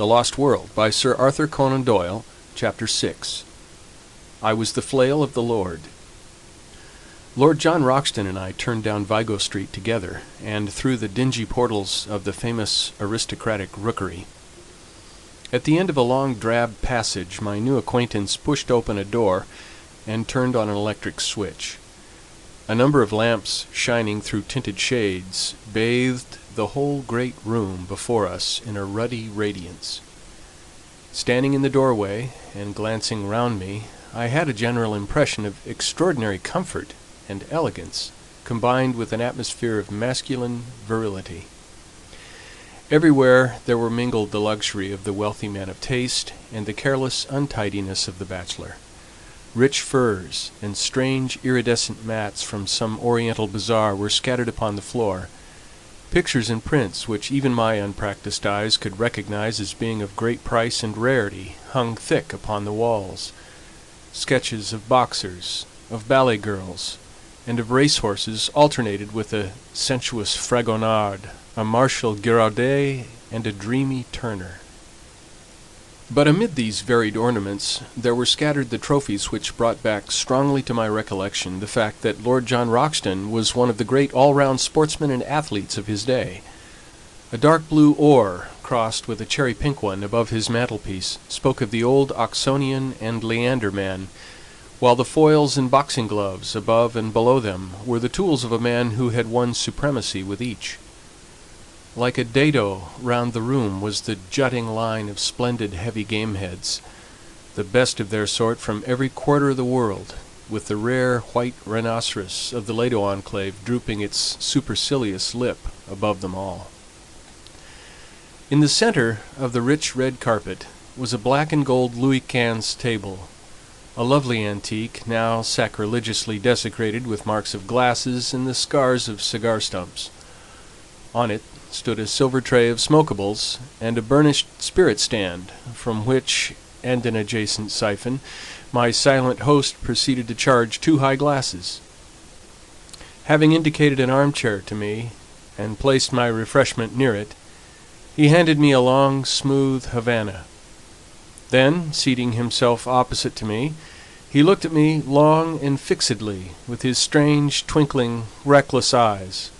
The Lost World, by Sir Arthur Conan Doyle, Chapter 6. I was the flail of the Lord. Lord John Roxton and I turned down Vigo Street together, and through the dingy portals of the famous aristocratic rookery. At the end of a long drab passage my new acquaintance pushed open a door and turned on an electric switch. A number of lamps shining through tinted shades bathed the whole great room before us in a ruddy radiance. Standing in the doorway and glancing round me, I had a general impression of extraordinary comfort and elegance, combined with an atmosphere of masculine virility. Everywhere there were mingled the luxury of the wealthy man of taste and the careless untidiness of the bachelor. Rich furs and strange iridescent mats from some oriental bazaar were scattered upon the floor. Pictures and prints, which even my unpractised eyes could recognize as being of great price and rarity, hung thick upon the walls. Sketches of boxers, of ballet girls, and of racehorses alternated with a sensuous Fragonard, a Marshal Girardet, and a dreamy Turner. But amid these varied ornaments there were scattered the trophies which brought back strongly to my recollection the fact that Lord John Roxton was one of the great all-round sportsmen and athletes of his day. A dark blue oar, crossed with a cherry-pink one above his mantelpiece, spoke of the old Oxonian and Leander man, while the foils and boxing gloves above and below them were the tools of a man who had won supremacy with each. Like a dado round the room was the jutting line of splendid heavy game heads, the best of their sort from every quarter of the world, with the rare white rhinoceros of the Lado enclave drooping its supercilious lip above them all. In the centre of the rich red carpet was a black and gold Louis Quinze table, a lovely antique, now sacrilegiously desecrated with marks of glasses and the scars of cigar stumps. On it stood a silver tray of smokables and a burnished spirit stand, from which, and an adjacent siphon, my silent host proceeded to charge 2 high glasses. Having indicated an armchair to me, and placed my refreshment near it, he handed me a long, smooth Havana. Then, seating himself opposite to me, he looked at me long and fixedly with his strange, twinkling, reckless eyes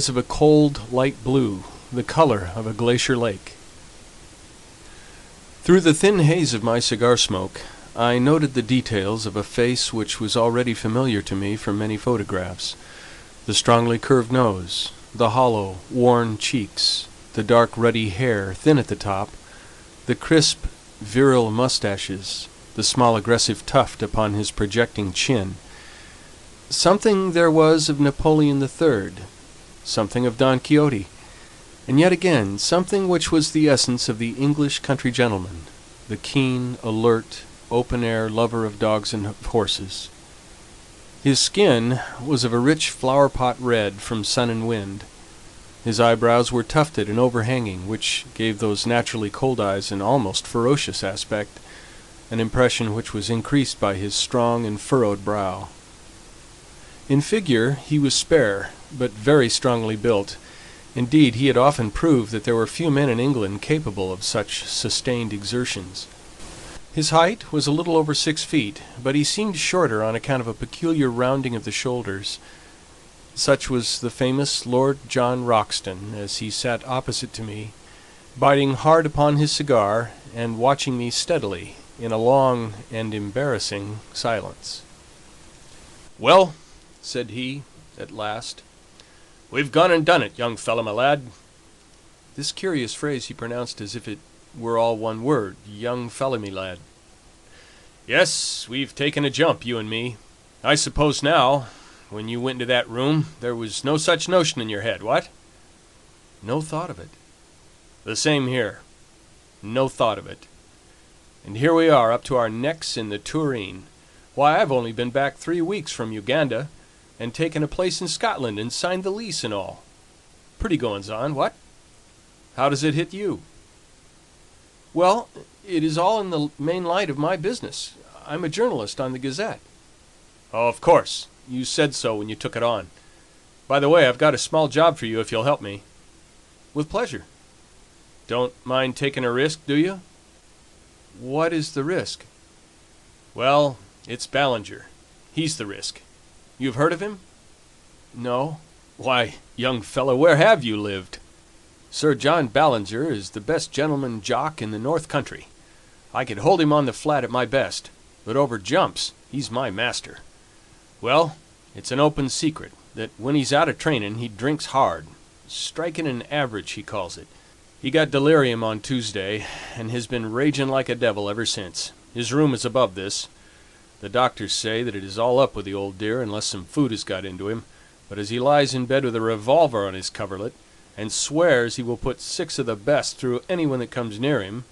of a cold, light blue, the color of a glacier lake. Through the thin haze of my cigar smoke, I noted the details of a face which was already familiar to me from many photographs: the strongly curved nose, the hollow, worn cheeks, the dark, ruddy hair, thin at the top, the crisp, virile mustaches, the small, aggressive tuft upon his projecting chin. Something there was of Napoleon III, something of Don Quixote, and yet again something which was the essence of the English country gentleman, the keen, alert, open-air lover of dogs and of horses. His skin was of a rich flower-pot red from sun and wind. His eyebrows were tufted and overhanging, which gave those naturally cold eyes an almost ferocious aspect, an impression which was increased by his strong and furrowed brow. In figure he was spare, but very strongly built. Indeed, he had often proved that there were few men in England capable of such sustained exertions. His height was a little over 6 feet, but he seemed shorter on account of a peculiar rounding of the shoulders. Such was the famous Lord John Roxton, as he sat opposite to me, biting hard upon his cigar and watching me steadily in a long and embarrassing silence. "Well," said he, at last, "we've gone and done it, young fellow, my lad." This curious phrase he pronounced as if it were all one word, young fellow, me lad. "Yes, we've taken a jump, you and me. I suppose now, when you went into that room, there was no such notion in your head, what?" "No thought of it." "The same here. No thought of it. And here we are, up to our necks in the tureen. Why, I've only been back 3 weeks from Uganda, and taken a place in Scotland, and signed the lease and all. Pretty goings-on, what? How does it hit you?" "Well, it is all in the main light of my business. I'm a journalist on the Gazette." "Oh, of course. You said so when you took it on. By the way, I've got a small job for you if you'll help me." "With pleasure." Don't mind taking a risk, do you?" "What is the risk?" "Well, it's Ballinger. He's the risk. You've heard of him?" "No." "Why, young fellow, where have you lived? Sir John Ballinger is the best gentleman jock in the North Country. I could hold him on the flat at my best, but over jumps he's my master. Well, it's an open secret that when he's out of training he drinks hard. Striking an average, he calls it. He got delirium on Tuesday, and has been raging like a devil ever since. His room is above this. The doctors say that it is all up with the old dear unless some food has got into him, but as he lies in bed with a revolver on his coverlet, and swears he will put 6 of the best through anyone that comes near him,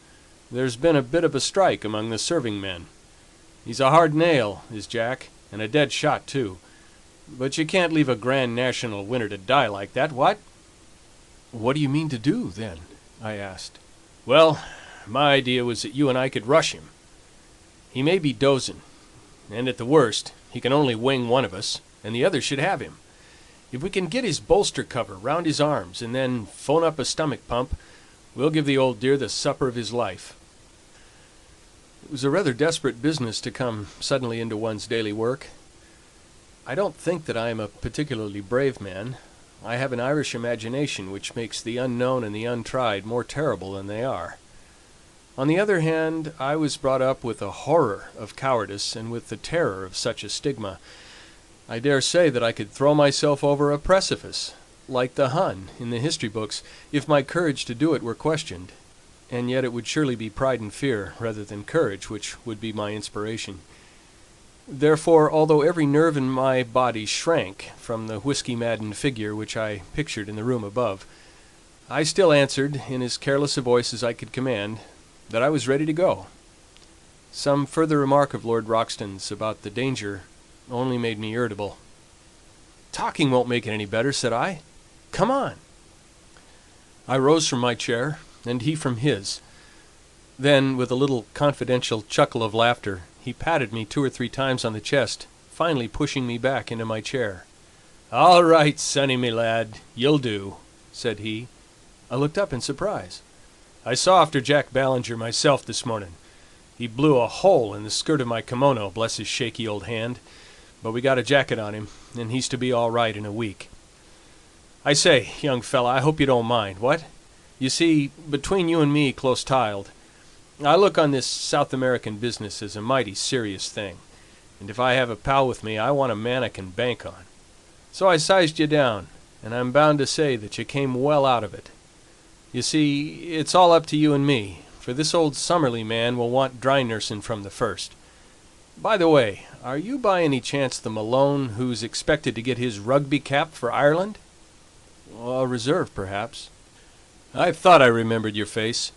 there's been a bit of a strike among the serving men. He's a hard nail, is Jack, and a dead shot too. But you can't leave a Grand National winner to die like that, what?" "What do you mean to do, then?" I asked. "Well, my idea was that you and I could rush him. He may be dozing, and at the worst he can only wing one of us, and the other should have him. If we can get his bolster cover round his arms and then phone up a stomach pump, we'll give the old dear the supper of his life." It was a rather desperate business to come suddenly into one's daily work. I don't think that I am a particularly brave man. I have an Irish imagination which makes the unknown and the untried more terrible than they are. On the other hand, I was brought up with a horror of cowardice and with the terror of such a stigma. I dare say that I could throw myself over a precipice, like the Hun in the history books, if my courage to do it were questioned, and yet it would surely be pride and fear rather than courage which would be my inspiration. Therefore, although every nerve in my body shrank from the whiskey-maddened figure which I pictured in the room above, I still answered, in as careless a voice as I could command, that I was ready to go. Some further remark of Lord Roxton's about the danger only made me irritable. "Talking won't make it any better," said I. "Come on." I rose from my chair, and he from his. Then, with a little confidential chuckle of laughter, he patted me 2 or 3 times on the chest, finally pushing me back into my chair. "All right, sonny me lad, you'll do," said he. I looked up in surprise. "I saw after Jack Ballinger myself this morning. He blew a hole in the skirt of my kimono, bless his shaky old hand. But we got a jacket on him, and he's to be all right in a week. I say, young fella, I hope you don't mind, what? You see, between you and me, close-tiled, I look on this South American business as a mighty serious thing, and if I have a pal with me, I want a man I can bank on. So I sized you down, and I'm bound to say that you came well out of it. You see, it's all up to you and me, for this old Summerlee man will want dry nursing from the first. By the way, are you by any chance the Malone who's expected to get his rugby cap for Ireland?" "A reserve, perhaps." "I thought I remembered your face.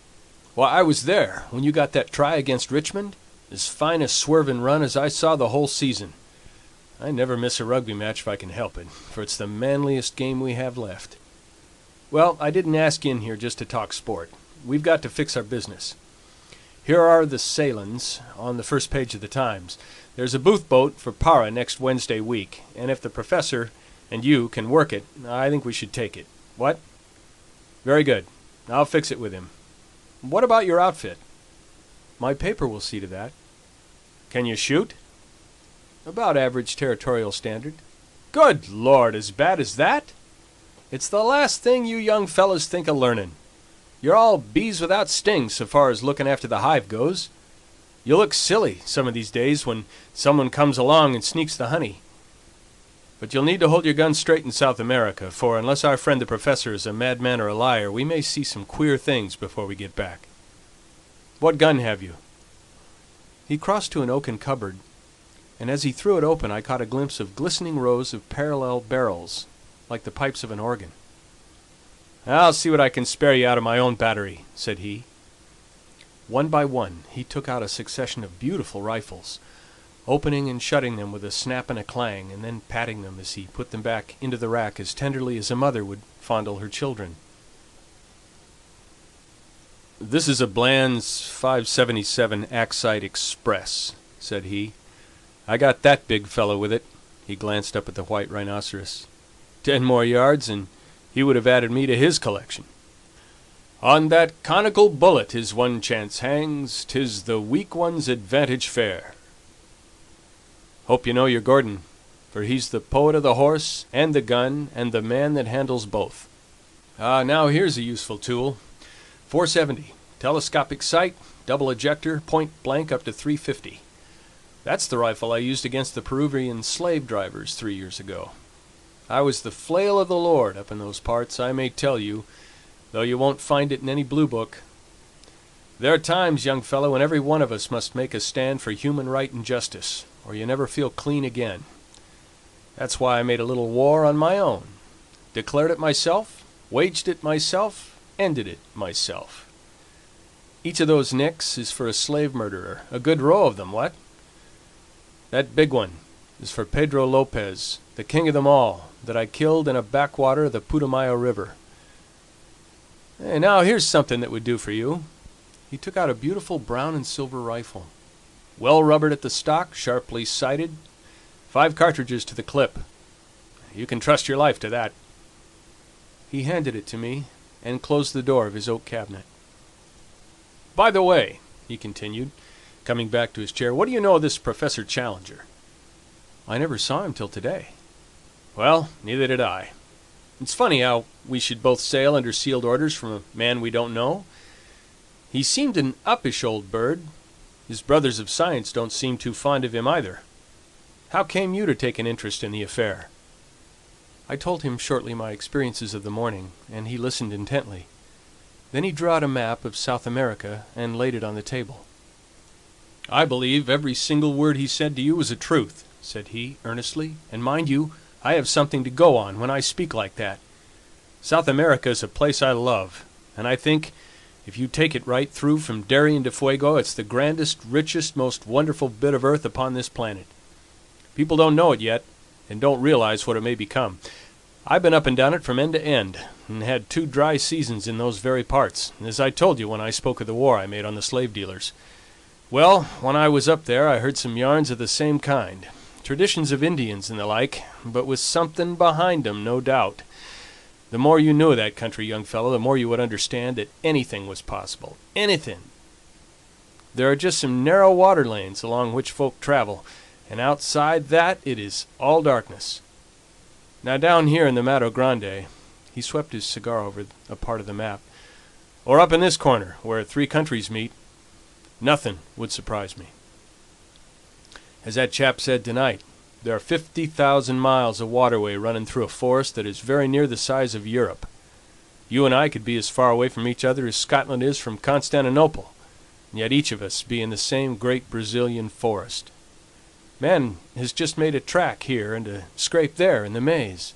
Why, I was there when you got that try against Richmond. As fine a swerving run as I saw the whole season. I never miss a rugby match if I can help it, for it's the manliest game we have left. Well, I didn't ask you in here just to talk sport. We've got to fix our business. Here are the sailings on the first page of the Times. There's a booth boat for Para next Wednesday week, and if the professor and you can work it, I think we should take it. What? Very good. I'll fix it with him. What about your outfit?" "My paper will see to that." "Can you shoot?" "About average territorial standard." "Good Lord, as bad as that? It's the last thing you young fellows think of learning. You're all bees without stings so far as looking after the hive goes. You'll look silly some of these days when someone comes along and sneaks the honey. But you'll need to hold your guns straight in South America, for unless our friend the professor is a madman or a liar, we may see some queer things before we get back. What gun have you?" He crossed to an oaken cupboard, and as he threw it open I caught a glimpse of glistening rows of parallel barrels, like the pipes of an organ. "I'll see what I can spare you out of my own battery," said he. One by one he took out a succession of beautiful rifles, opening and shutting them with a snap and a clang, and then patting them as he put them back into the rack as tenderly as a mother would fondle her children. "This is a Bland's 577 Axite Express," said he. "I got that big fellow with it." He glanced up at the white rhinoceros. 10 more yards, and he would have added me to his collection. On that conical bullet his one chance hangs, 'tis the weak one's advantage fair. Hope you know your Gordon, for he's the poet of the horse and the gun and the man that handles both. Now here's a useful tool. 470, telescopic sight, double ejector, point blank up to 350. That's the rifle I used against the Peruvian slave drivers 3 years ago. I was the flail of the Lord up in those parts, I may tell you, though you won't find it in any blue book. There are times, young fellow, when every one of us must make a stand for human right and justice, or you never feel clean again. That's why I made a little war on my own, declared it myself, waged it myself, ended it myself. Each of those nicks is for a slave murderer, a good row of them, what? That big one is for Pedro Lopez, the king of them all, that I killed in a backwater of the Putumayo River. Hey, now here's something that would do for you. He took out a beautiful brown and silver rifle, well rubbered at the stock, sharply sighted, 5 cartridges to the clip. You can trust your life to that. He handed it to me and closed the door of his oak cabinet. By the way, he continued, coming back to his chair, what do you know of this Professor Challenger? I never saw him till today. Well, neither did I. It's funny how we should both sail under sealed orders from a man we don't know. He seemed an uppish old bird. His brothers of science don't seem too fond of him either. How came you to take an interest in the affair? I told him shortly my experiences of the morning, and he listened intently. Then he drew out a map of South America and laid it on the table. I believe every single word he said to you was a truth, said he, earnestly, and mind you, I have something to go on when I speak like that. South America is a place I love, and I think, if you take it right through from Darien to Fuego, it's the grandest, richest, most wonderful bit of earth upon this planet. People don't know it yet, and don't realize what it may become. I've been up and down it from end to end, and had 2 dry seasons in those very parts, as I told you when I spoke of the war I made on the slave dealers. Well, when I was up there I heard some yarns of the same kind, traditions of Indians and the like, but with something behind 'em, no doubt. The more you knew of that country, young fellow, the more you would understand that anything was possible. Anything. There are just some narrow water lanes along which folk travel, and outside that it is all darkness. Now down here in the Matto Grande, he swept his cigar over a part of the map, or up in this corner where 3 countries meet, nothing would surprise me. As that chap said tonight, there are 50,000 miles of waterway running through a forest that is very near the size of Europe. You and I could be as far away from each other as Scotland is from Constantinople, and yet each of us be in the same great Brazilian forest. Man has just made a track here and a scrape there in the maze.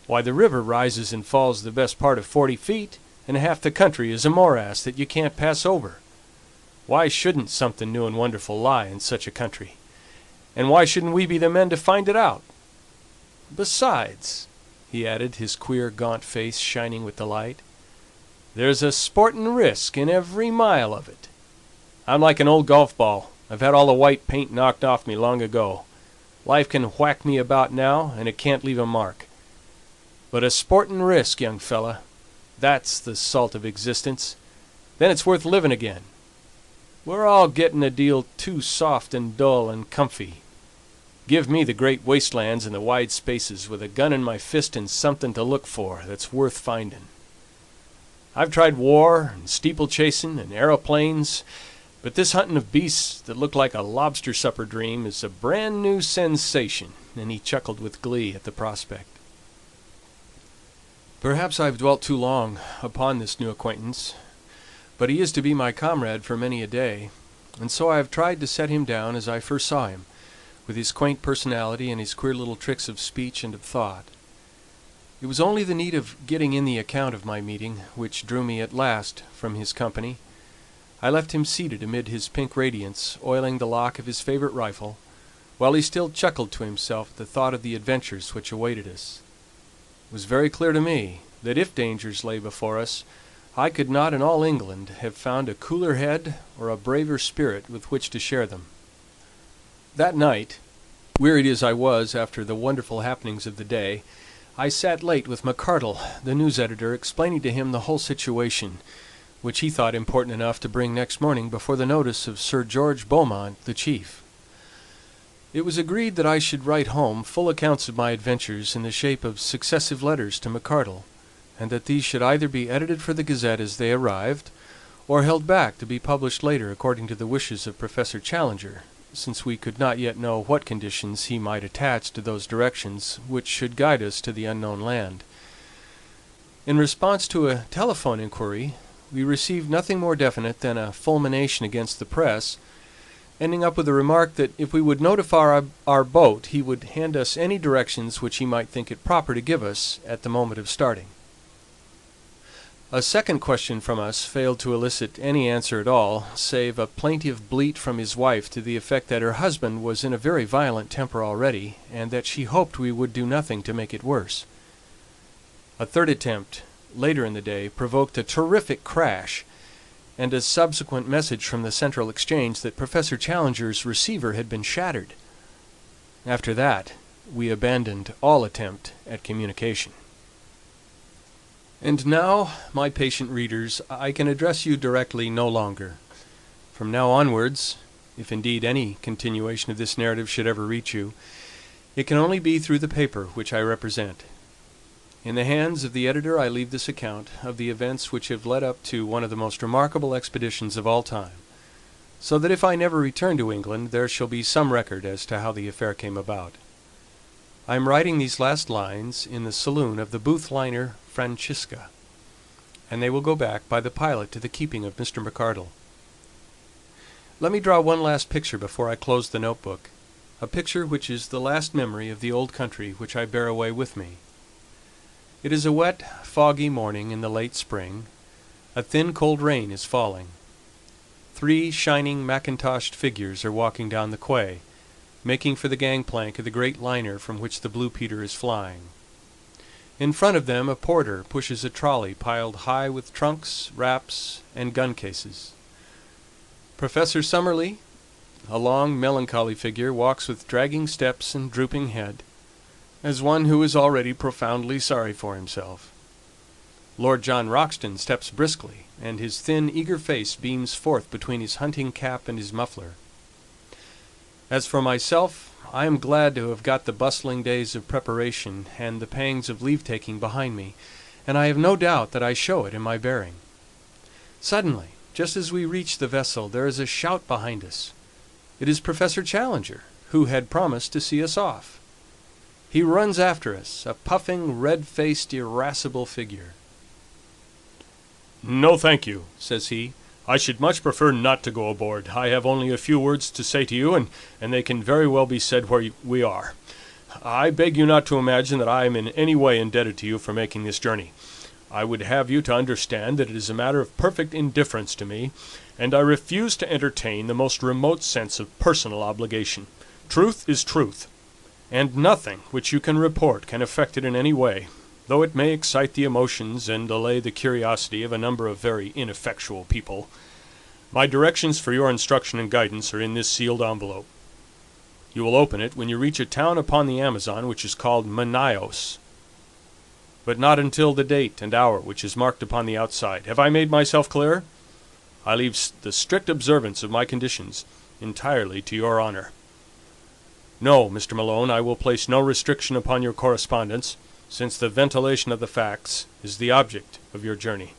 Why, the river rises and falls the best part of 40 feet, and half the country is a morass that you can't pass over. Why shouldn't something new and wonderful lie in such a country? And why shouldn't we be the men to find it out? Besides, he added, his queer gaunt face shining with delight, there's a sportin' risk in every mile of it. I'm like an old golf ball. I've had all the white paint knocked off me long ago. Life can whack me about now, and it can't leave a mark. But a sportin' risk, young fella, that's the salt of existence. Then it's worth living again. We're all getting a deal too soft and dull and comfy. Give me the great wastelands and the wide spaces, with a gun in my fist and something to look for that's worth finding. I've tried war and steeplechasing and aeroplanes, but this hunting of beasts that look like a lobster supper dream is a brand new sensation, and he chuckled with glee at the prospect. Perhaps I've dwelt too long upon this new acquaintance, but he is to be my comrade for many a day, and so I have tried to set him down as I first saw him, with his quaint personality and his queer little tricks of speech and of thought. It was only the need of getting in the account of my meeting which drew me at last from his company. I left him seated amid his pink radiance, oiling the lock of his favourite rifle, while he still chuckled to himself at the thought of the adventures which awaited us. It was very clear to me that if dangers lay before us, I could not in all England have found a cooler head or a braver spirit with which to share them. That night, wearied as I was after the wonderful happenings of the day, I sat late with McArdle, the news editor, explaining to him the whole situation, which he thought important enough to bring next morning before the notice of Sir George Beaumont, the chief. It was agreed that I should write home full accounts of my adventures in the shape of successive letters to McArdle, and that these should either be edited for the Gazette as they arrived, or held back to be published later according to the wishes of Professor Challenger, since we could not yet know what conditions he might attach to those directions which should guide us to the unknown land. In response to a telephone inquiry, we received nothing more definite than a fulmination against the press, ending up with a remark that if we would notify our boat he would hand us any directions which he might think it proper to give us at the moment of starting. A second question from us failed to elicit any answer at all, save a plaintive bleat from his wife to the effect that her husband was in a very violent temper already, and that she hoped we would do nothing to make it worse. A third attempt, later in the day, provoked a terrific crash, and a subsequent message from the Central Exchange that Professor Challenger's receiver had been shattered. After that, we abandoned all attempt at communication. And now, my patient readers, I can address you directly no longer. From now onwards, if indeed any continuation of this narrative should ever reach you, it can only be through the paper which I represent. In the hands of the editor I leave this account of the events which have led up to one of the most remarkable expeditions of all time, so that if I never return to England there shall be some record as to how the affair came about. I am writing these last lines in the saloon of the Booth liner Francisca, and they will go back by the pilot to the keeping of Mr. McArdle. Let me draw one last picture before I close the notebook, a picture which is the last memory of the old country which I bear away with me. It is a wet, foggy morning in the late spring. A thin, cold rain is falling. 3 shining mackintoshed figures are walking down the quay, making for the gangplank of the great liner from which the Blue Peter is flying. In front of them a porter pushes a trolley piled high with trunks, wraps, and gun cases. Professor Summerlee, a long, melancholy figure, walks with dragging steps and drooping head, as one who is already profoundly sorry for himself. Lord John Roxton steps briskly, and his thin, eager face beams forth between his hunting cap and his muffler. As for myself, I am glad to have got the bustling days of preparation and the pangs of leave-taking behind me, and I have no doubt that I show it in my bearing. Suddenly, just as we reach the vessel, there is a shout behind us. It is Professor Challenger, who had promised to see us off. He runs after us, a puffing, red-faced, irascible figure. "No, thank you," says he. "I should much prefer not to go aboard. I have only a few words to say to you, and they can very well be said where we are. I beg you not to imagine that I am in any way indebted to you for making this journey. I would have you to understand that it is a matter of perfect indifference to me, and I refuse to entertain the most remote sense of personal obligation. Truth is truth, and nothing which you can report can affect it in any way, though it may excite the emotions and allay the curiosity of a number of very ineffectual people. My directions for your instruction and guidance are in this sealed envelope. You will open it when you reach a town upon the Amazon which is called Manaos, but not until the date and hour which is marked upon the outside. Have I made myself clear? I leave the strict observance of my conditions entirely to your honor. No, Mr. Malone, I will place no restriction upon your correspondence, since the ventilation of the facts is the object of your journey.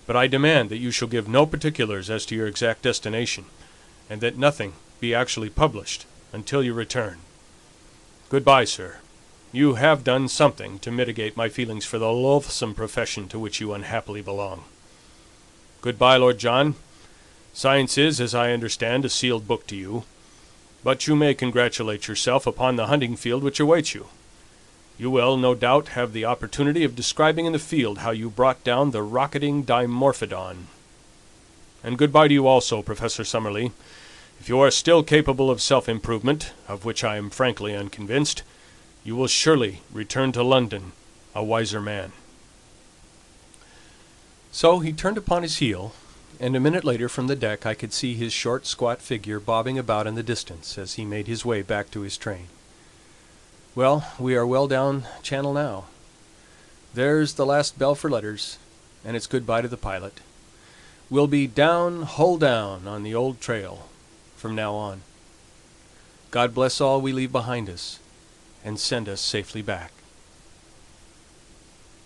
But I demand that you shall give no particulars as to your exact destination, and that nothing be actually published until you return. Goodbye, sir. You have done something to mitigate my feelings for the loathsome profession to which you unhappily belong. Goodbye, Lord John. Science is, as I understand, a sealed book to you, but you may congratulate yourself upon the hunting field which awaits you. You will, no doubt, have the opportunity of describing in the field how you brought down the rocketing Dimorphodon. And goodbye to you also, Professor Summerlee. If you are still capable of self-improvement, of which I am frankly unconvinced, you will surely return to London a wiser man." So he turned upon his heel, and a minute later from the deck I could see his short, squat figure bobbing about in the distance as he made his way back to his train. Well, we are well down channel now, There's the last bell for letters, and it's goodbye to the pilot. We'll be down, hull down, on the old trail from now on. God bless all we leave behind us, and send us safely back.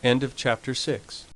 End of chapter 6.